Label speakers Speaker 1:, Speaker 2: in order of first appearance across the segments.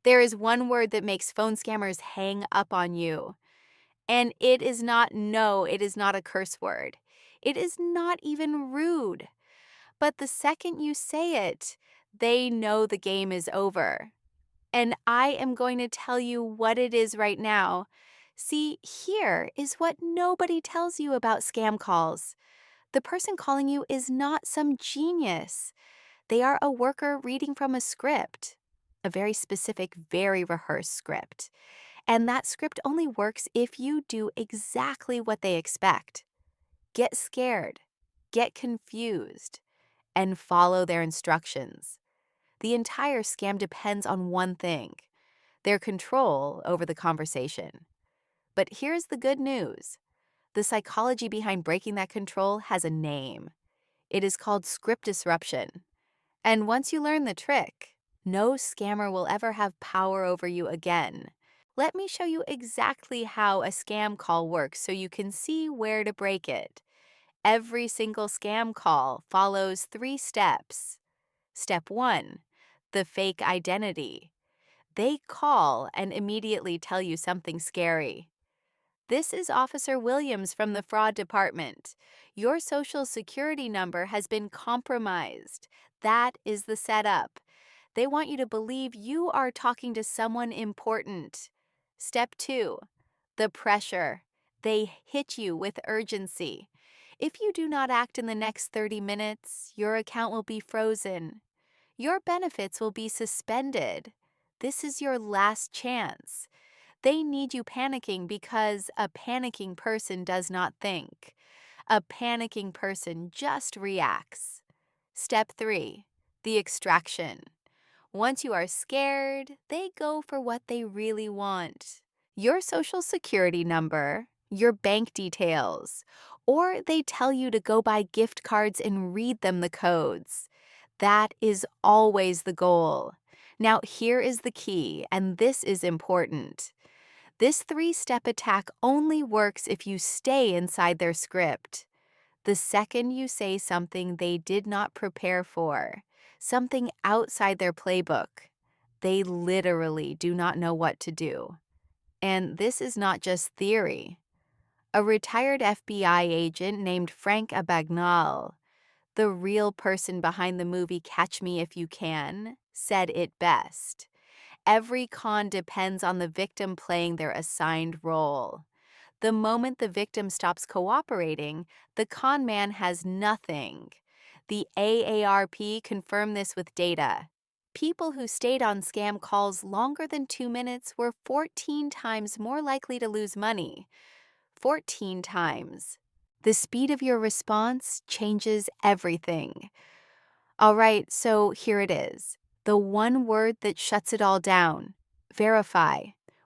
Speaker 1: There is one word that makes phone scammers hang up on you, and it is not no, it is not a curse word. It is not even rude. But the second you say it, they know the game is over. And I am going to tell you what it is right now. See, here is what nobody tells you about scam calls. The person calling you is not some genius. They are a worker reading from a script, a very specific, very rehearsed script. And that script only works if you do exactly what they expect. Get scared, get confused, and follow their instructions. The entire scam depends on one thing: their control over the conversation. But here's the good news: the psychology behind breaking that control has a name. It is called script disruption. And once you learn the trick, no scammer will ever have power over you again. Let me show you exactly how a scam call works so you can see where to break it. Every single scam call follows 3 steps. Step 1: the fake identity. They call and immediately tell you something scary. This is Officer Williams from the fraud department. Your social security number has been compromised. That is the setup. They want you to believe you are talking to someone important. Step 2: the pressure. They hit you with urgency. If you do not act in the next 30 minutes, your account will be frozen. Your benefits will be suspended. This is your last chance. They need you panicking because a panicking person does not think. A panicking person just reacts. Step 3: the extraction. Once you are scared, they go for what they really want: your social security number, your bank details, or they tell you to go buy gift cards and read them the codes. That is always the goal. Now, here is the key, and this is important. This 3-step attack only works if you stay inside their script. The second you say something they did not prepare for, something outside their playbook, they literally do not know what to do. And this is not just theory. A retired FBI agent named Frank Abagnale, the real person behind the movie Catch Me If You Can, said it best: every con depends on the victim playing their assigned role. The moment the victim stops cooperating, the con man has nothing. The AARP confirmed this with data. People who stayed on scam calls longer than 2 minutes were 14 times more likely to lose money. 14 times. The speed of your response changes everything. All right, so here it is. The one word that shuts it all down: verify.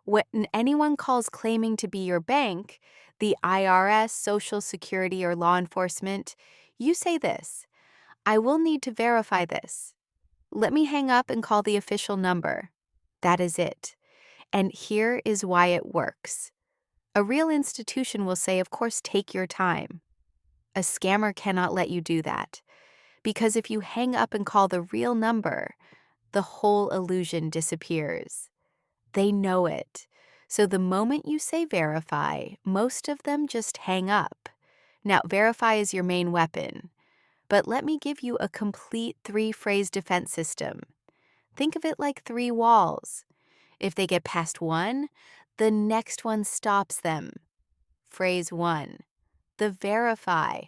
Speaker 1: When anyone calls claiming to be your bank, the IRS, Social Security, or law enforcement, you say this: I will need to verify this. Let me hang up and call the official number. That is it. And here is why it works. A real institution will say, of course, take your time. A scammer cannot let you do that, because if you hang up and call the real number, the whole illusion disappears. They know it. So the moment you say verify, most of them just hang up. Now, verify is your main weapon. But let me give you a complete 3-phrase defense system. Think of it like 3 walls. If they get past one, the next one stops them. Phrase 1: the verify.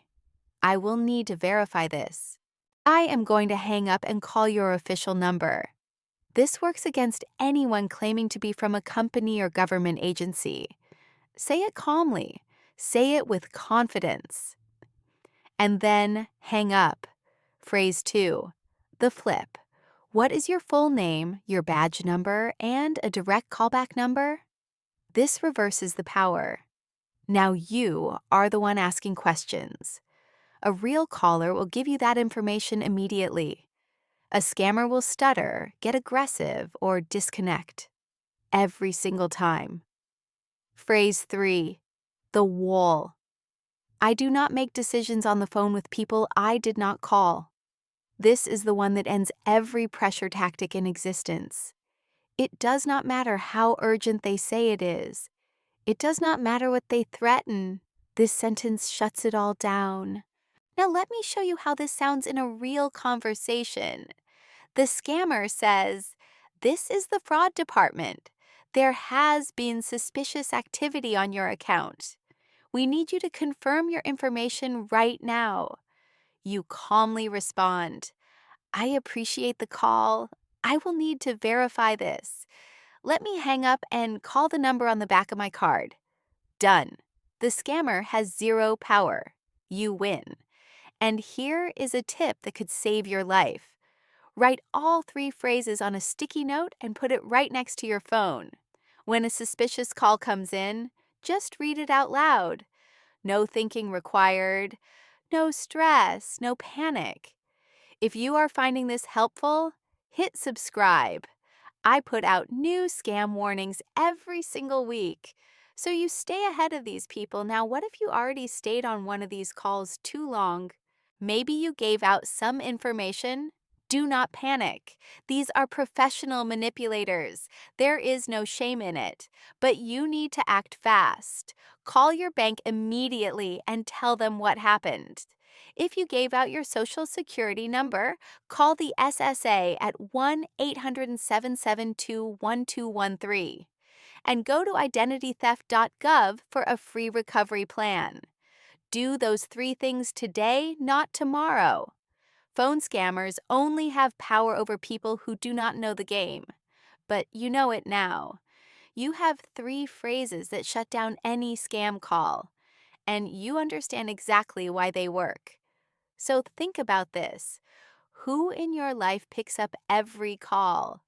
Speaker 1: I will need to verify this. I am going to hang up and call your official number. This works against anyone claiming to be from a company or government agency. Say it calmly. Say it with confidence. And then hang up. Phrase 2: the flip. What is your full name, your badge number, and a direct callback number? This reverses the power. Now you are the one asking questions. A real caller will give you that information immediately. A scammer will stutter, get aggressive, or disconnect. Every single time. Phrase 3: the wall. I do not make decisions on the phone with people I did not call. This is the one that ends every pressure tactic in existence. It does not matter how urgent they say it is. It does not matter what they threaten. This sentence shuts it all down. Now let me show you how this sounds in a real conversation. The scammer says, "This is the fraud department. There has been suspicious activity on your account. We need you to confirm your information right now." You calmly respond, "I appreciate the call. I will need to verify this. Let me hang up and call the number on the back of my card." Done. The scammer has zero power. You win. And here is a tip that could save your life. Write all 3 phrases on a sticky note and put it right next to your phone. When a suspicious call comes in, just read it out loud. No thinking required. No stress, no panic. If you are finding this helpful, hit subscribe. I put out new scam warnings every single week, so you stay ahead of these people. Now, what if you already stayed on one of these calls too long? Maybe you gave out some information. Do not panic. These are professional manipulators. There is no shame in it, but you need to act fast. Call your bank immediately and tell them what happened. If you gave out your social security number, call the SSA at 1-800-772-1213 and go to identitytheft.gov for a free recovery plan. Do those 3 things today, not tomorrow. Phone scammers only have power over people who do not know the game. But you know it now. You have 3 phrases that shut down any scam call, and you understand exactly why they work. So think about this. Who in your life picks up every call?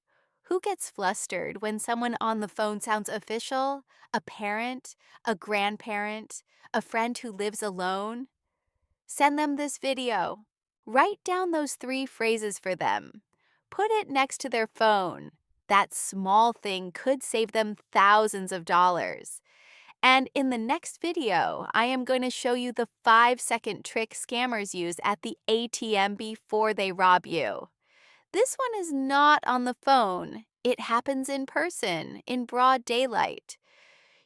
Speaker 1: Who gets flustered when someone on the phone sounds official? A parent? A grandparent? A friend who lives alone? Send them this video. Write down those 3 phrases for them. Put it next to their phone. That small thing could save them thousands of dollars. And in the next video, I am going to show you the 5-second trick scammers use at the ATM before they rob you. This one is not on the phone. It happens in person, in broad daylight.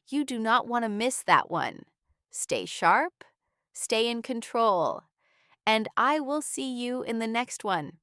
Speaker 1: You do not want to miss that one. Stay sharp, stay in control, and I will see you in the next one.